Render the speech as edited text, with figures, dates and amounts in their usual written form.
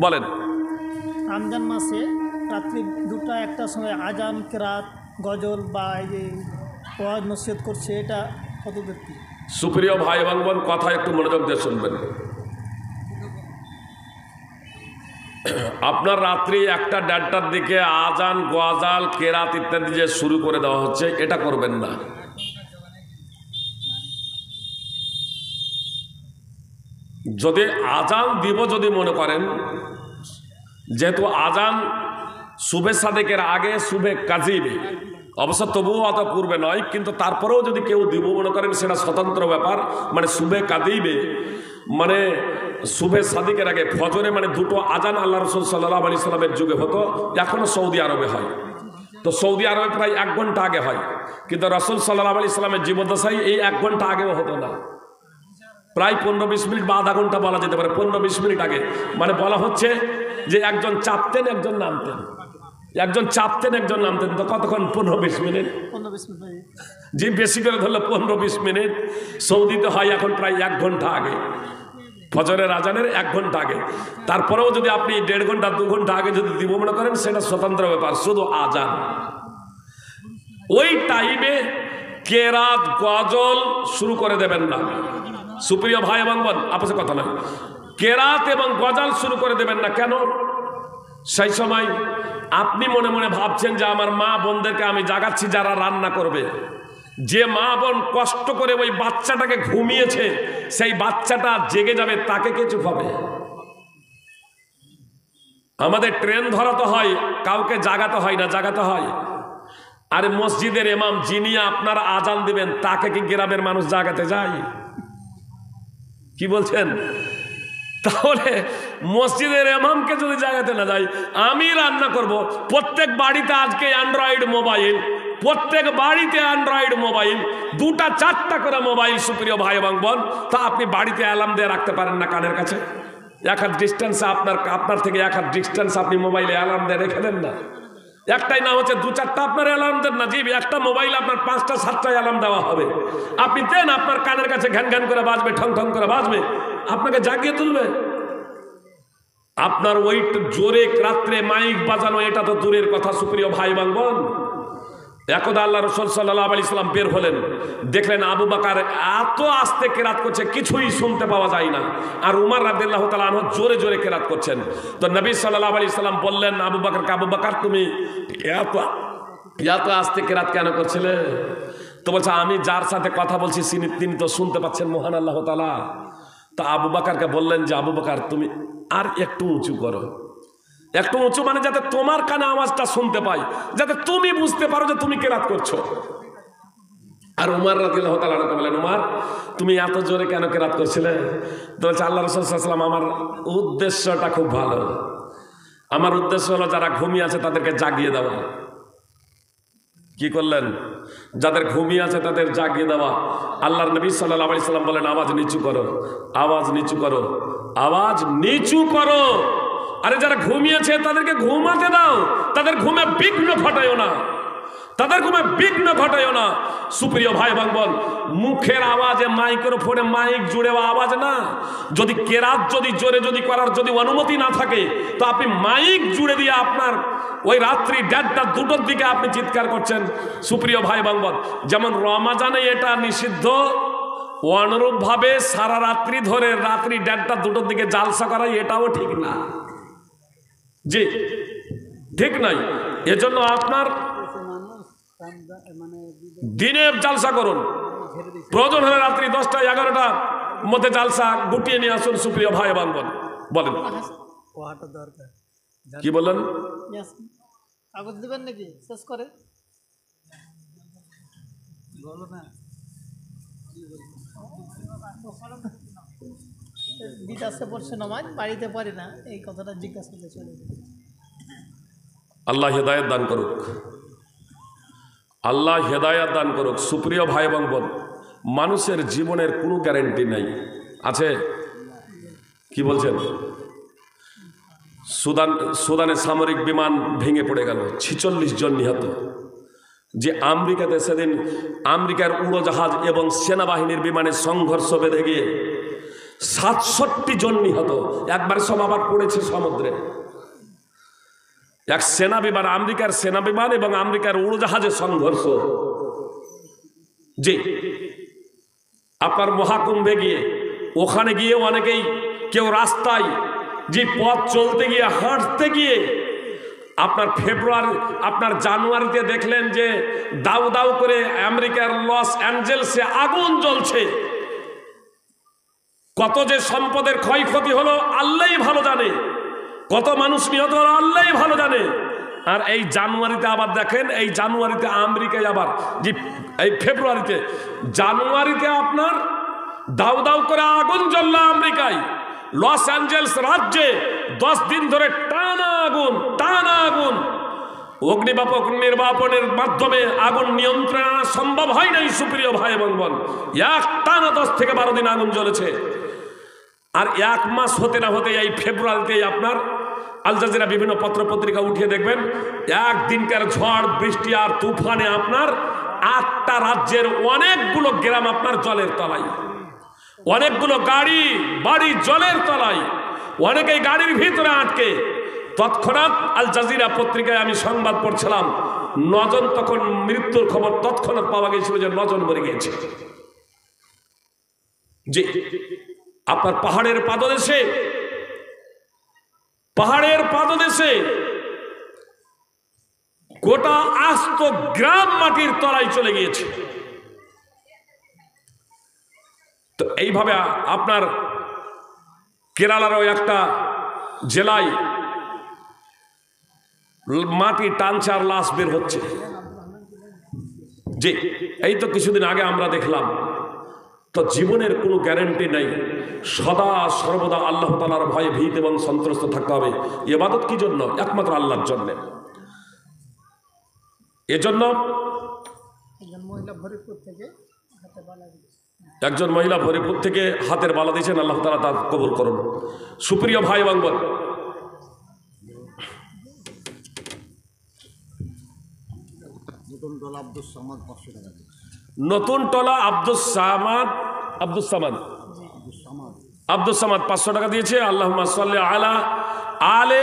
বলেন। রমজান মাসে রাত্রি 2টা 1টার সময় আজান, কেরাত, গজল বা এই যে ওয়াজ নসিহত করছে, এটা কত ব্যক্তি? সুপ্রিয় ভাই এবং বোন, কথা একটু মনোযোগ দিয়ে শুনবেন। আপনার রাত্রি 1টা 1:30টার দিকে আজান, গজাল, কেরাত ইত্যাদি যে শুরু করে দেওয়া হচ্ছে, এটা করবেন না। যদি আজান দিব যদি মনে করেন, যেহেতু আজান শুভে সাদেকের আগে, শুভে কাজিবে, অবশ্য তবুও অত পূর্বে নয়, কিন্তু তারপরেও যদি কেউ দিব মনে করেন, সেটা স্বতন্ত্র ব্যাপার। মানে শুভে কাদিবে মানে শুভে সাদিকের আগে, ফজরে মানে 2টো আজান আল্লাহ রসুল সাল্লাল্লাহু আলাইহি সাল্লামের যুগে হতো, এখনও সৌদি আরবে হয়। তো সৌদি আরবে প্রায় 1 ঘন্টা আগে হয়, কিন্তু রসুল সাল্লাল্লাহু আলাইহি সাল্লামের জীবদ্দশায় এই 1 ঘন্টা আগেও হতো না, প্রায় 15-20 মিনিট বা আধা ঘন্টা বলা যেতে পারে, 15-20 মিনিট আগে। মানে বলা হচ্ছে যে একজন চাপতেন, একজন নামতেন, একজন চাপতেন, একজন নামতেন। তো কতক্ষণ? 15-20 মিনিট। জি, বেশি করে ধরলে 15-20 মিনিট। সৌদিতে হয় এখন প্রায় 1 ঘন্টা আগে, ফজরের আজানের 1 ঘন্টা আগে। তারপরেও যদি আপনি 1.5 ঘন্টা 2 ঘন্টা আগে যদি দিব মনে করেন, সেটা স্বতন্ত্র ব্যাপার। শুধু আজান, ওই টাইমে কেরাত, গজল শুরু করে দেবেন না। সুপ্রিয় ভাই এবং বোন, আপসে কথা নয়, কেরাত এবং গজল শুরু করে দেবেন না। কেন? সেই সময় আপনি মনে মনে ভাবছেন যে আমার মা বোনদেরকে আমি জাগাচ্ছি যারা রান্না করবে। যে মা বোন কষ্ট করে ওই বাচ্চাটাকে ঘুমিয়েছে, সেই বাচ্চাটা জেগে যাবে, তাকে কে চুপাবে? আমাদের ট্রেন ধরাতে হয়, কাউকে জাগাতে হয় না, জাগাতে হয়। আর মসজিদের ইমাম যিনি আপনার আজান দিবেন, তাকে কি গ্রামের মানুষ জাগাতে যায়? কি বলছেন? তাহলে মসজিদের ইমামকে যদি জাগাতে না যায়, আমি রান্না করব। প্রত্যেক বাড়িতে আজকে অ্যান্ড্রয়েড মোবাইল, প্রত্যেক বাড়িতে অ্যান্ড্রয়েড মোবাইল, 2টা 4টা করে মোবাইল। সুপ্রিয় ভাই এবং বোন, তা আপনি বাড়িতে অ্যালার্ম দিয়ে রাখতে পারেন না কানের কাছে? 1 হাত ডিস্টেন্সে, আপনার থেকে 1 হাত ডিস্টেন্স আপনি মোবাইলে অ্যালার্ম দিয়ে রেখে দেন না? একটাই না হচ্ছে 2-4টা আপনার অ্যালার্ম দেন না। জি, একটা মোবাইল আপনার 5টা 7টা অ্যালার্ম দেওয়া হবে। আপনি দেন, আপনার কানের কাছে ঘ্যান ঘ্যান করে বাজবে, ঠং ঠং করে বাজবে, আপনাকে জাগিয়ে তুলবে। আপনার ওই জোরে রাত্রে মাইক বাজানো, এটা তো দূরের কথা। সুপ্রিয় ভাই এবং বোন, একদা আল্লাহ রাসূল সাল্লাল্লাহু আলাইহি সাল্লাম বের হলেন, দেখলেন আবু বকর এত আস্তে কেরাত করছে, কিছুই শুনতে পাওয়া যায় না। আর উমর রাদিয়াল্লাহু তাআলা আনহু জোরে জোরে কেরাত করছেন। তো নবী সাল্লাল্লাহু আলাইহি সাল্লাম বললেন আবু বকরকে, আবু বকর তুমি এত আস্তে কেরাত কেন করছিলে? তো বলছে, আমি যার সাথে কথা বলছি তিনি তো শুনতে পাচ্ছেন, মহান আল্লাহ তাআলা। তো আবু বকরকে বললেন যে, আবু বকর তুমি আর একটু উঁচু করো। একটু উঁচু মানে যাতে তোমার কানে আওয়াজটা শুনতে পাই, যাতে তুমি বুঝতে পারো যে তুমি কেরাত করছো। আর উমর রাদিয়াল্লাহু তাআলা বললেন, উমর তুমি এত জোরে কেন কেরাত করছিলে? তো বলছে, আল্লাহ রাসূল সাল্লাল্লাহু আলাইহি ওয়াসাল্লাম, আমার উদ্দেশ্যটা খুব ভালো। আমার উদ্দেশ্য হলো যারা ঘুমিয়ে আছে তাদেরকে জাগিয়ে দেওয়া। কি করলেন? যাদের ঘুমিয়ে আছে তাদের জাগিয়ে দেওয়া। আল্লাহর নবী সাল্লাল্লাহু আলাইহি সাল্লাম বলেন, আওয়াজ নিচু করো, আওয়াজ নিচু করো, আওয়াজ নিচু করো। আরে যারা ঘুমিয়েছে তাদেরকে ঘুমাতে দাও, তাদের ঘুমে বিঘ্ন ঘটায়ও না, তাদের ঘুমে বিঘ্ন ঘটায়ও না। সুপ্রিয় ভাই এবং বোন, মুখের আওয়াজে মাইক্রোফোনে মাইক জুড়েও আওয়াজ না। যদি কেরাত যদি জোরে যদি করার যদি অনুমতি না থাকে, তো আপনি মাইক জুড়ে দিয়ে আপনার ওই রাত্রি 1:30টা 2টোর দিকে আপনি চিৎকার করছেন। সুপ্রিয় ভাই এবং বোন, যেমন রমাজানে এটা নিষিদ্ধ, অনুরূপভাবে সারা রাত্রি ধরে রাত্রি 1:30টা 2টোর দিকে জালসা করা এটাও ঠিক না। জি, ঠিক নাই। এজন্য আপনার দিনে জালসা করুন, প্রয়োজন হলে রাত্রি 10টা 11টার মধ্যে জালসা গুটিয়ে নিয়ে আসুন। সুপ্রিয় ভাই এবং বোন, বলেন কি বললেন? কাগজ দেবেন নাকি শেষ করে? বিদেশে পড়ছে নামাজ, বাড়িতে পারি না, এই কথাটা জিজ্ঞাসা করতে চলে। আল্লাহ হেদায়েত দান করুক, আল্লাহ হেদায়েত দান করুক। সুপ্রিয় ভাই এবং বোন, মানুষের জীবনের কোনো গ্যারেন্টি নাই, আছে? কি বলছেন? সুদানে সামরিক বিমান ভেঙে পড়ে গেল, 46 জন নিহত। যে আমেরিকাতে সেদিন আমেরিকার উড়োজাহাজ এবং সেনাবাহিনীর বিমানের সংঘর্ষ বেঁধে গিয়ে 67 জন নিহত, একবার সব আবার পড়েছে সমুদ্রে। এক সেনা বিমান, আমেরিকার সেনা বিমান এবং আমেরিকার উড়োজাহাজের সংঘর্ষ। জি, আপনার মহাকুম্ভে গিয়ে, ওখানে গিয়ে অনেকেই, কেউ রাস্তায় যে পথ চলতে গিয়ে, হাঁটতে গিয়ে আপনার আপনার জানুয়ারিতে দেখলেন যে দাউ দাউ করে আমেরিকার লস অ্যাঞ্জেলসে আগুন জ্বলছে। কত যে সম্পদের ক্ষয়ক্ষতি হলো আল্লাহই ভালো জানে, কত মানুষ নিহত হলো আল্লাহই ভালো জানে। আর এই জানুয়ারিতে আবার দেখেন, এই জানুয়ারিতে আমেরিকায় আবার যে এই ফেব্রুয়ারিতে, জানুয়ারিতে আপনার দাউ দাউ করে আগুন জ্বললো আমেরিকায়, লস অ্যাঞ্জেলস রাজ্যে 10 দিন ধরে টানা আগুন, টানা আগুন। অগ্নিবাপক নির্বাপনের মাধ্যমে আগুন নিয়ন্ত্রণ আনা সম্ভব হয় নাই সুপ্রিয় ভাই এবং বোন। এক টানা 10 থেকে 12 দিন আগুন জ্বলেছে। আর 1 মাস হতে না হতে এই ফেব্রুয়ারিতেই আপনার আল জাজিরা বিভিন্ন পত্রপত্রিকা উঠিয়ে দেখবেন, একদিনকার ঝড় বৃষ্টি আর তুফানে আপনার 8টা রাজ্যের অনেকগুলো গ্রাম আপনার জলের তলায়, অনেকগুলো গাড়ি বাড়ি জলের তলায়, অনেকেই গাড়ির ভিতরে আটকে। তৎক্ষণাৎ আল জাজিরা পত্রিকায় আমি সংবাদ পড়ছিলাম, 9 জন তখন মৃত্যুর খবর তৎক্ষণাৎ পাওয়া গিয়েছিল যে 9 জন মরে গিয়েছে। যে আপনার পাহাড়ের পাদদেশে, পাহাড়ের পাদদেশে গোটা আস্ত গ্রাম মাটির তলায় চলে গিয়েছে। তো এইভাবে আপনার কেরালারও একটা জেলায় মাটি টানছে আর লাশ বের হচ্ছে। যে এই তো কিছুদিন আগে আমরা দেখলাম। তো জীবনের কোনো গ্যারান্টি নাই, সদা সর্বদা আল্লাহ তাআলার ভয়ে ভীত এবং সন্ত্রস্ত থাকতে হবে। ইবাদত কি জন্য? একমাত্র আল্লাহর জন্য। এজন্য একজন মহিলা ফরিদপুর থেকে হাতের বালা দিয়েছেন, আল্লাহ তাআলা তার কবুল করুন। সুপ্রিয় ভাই এবং বোন, নতুন টলা আব্দুস সামাদ 500 টাকা দিয়েছে। আল্লাহুম্মা সাল্লি আলা আলে